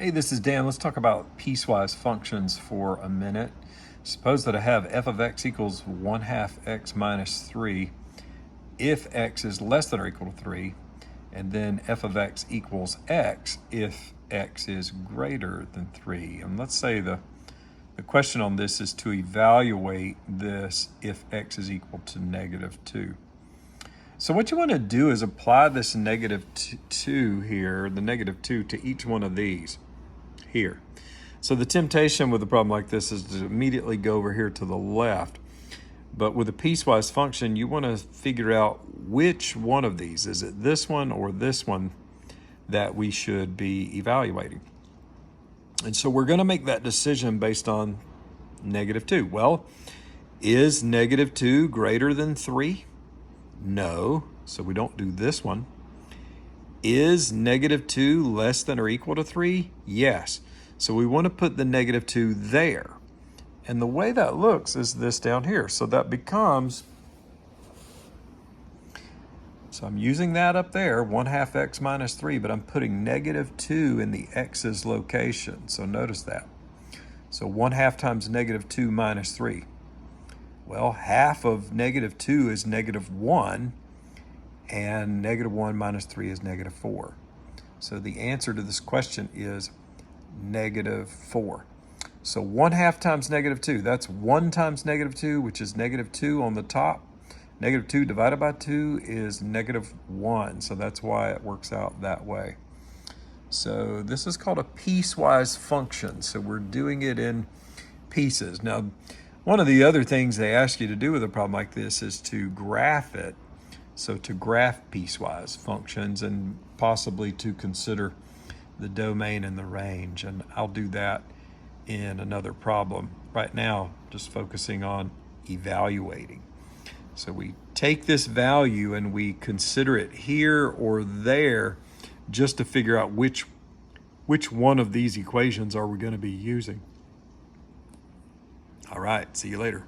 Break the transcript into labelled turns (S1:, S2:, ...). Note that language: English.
S1: Hey, this is Dan. Let's talk about piecewise functions for a minute. Suppose that I have f of x equals 1/2 x minus 3 if x is less than or equal to 3, and then f of x equals x if x is greater than 3. And let's say the question on this is to evaluate this if x is equal to -2. So what you want to do is apply this -2 here, the -2, to each one of these here. So the temptation with a problem like this is to immediately go over here to the left. But with a piecewise function, you want to figure out which one of these, is it this one or this one, that we should be evaluating. And so we're going to make that decision based on -2. Well, is -2 greater than 3? No, so we don't do this one. Is -2 less than or equal to 3? Yes. So we want to put the -2 there. And the way that looks is this down here. So that becomes, so I'm using that up there, 1/2 x minus 3, but I'm putting -2 in the x's location. So notice that. So 1/2 times -2 minus 3. Well, half of -2 is -1, and -1 minus 3 is -4. So the answer to this question is -4. So 1/2 times -2, that's 1 times -2, which is -2 on the top. -2 divided by 2 is -1. So that's why it works out that way. So this is called a piecewise function. So we're doing it in pieces. Now, one of the other things they ask you to do with a problem like this is to graph it. So to graph piecewise functions and possibly to consider the domain and the range. And I'll do that in another problem. Right now, just focusing on evaluating. So we take this value and we consider it here or there just to figure out which one of these equations are we going to be using. All right, see you later.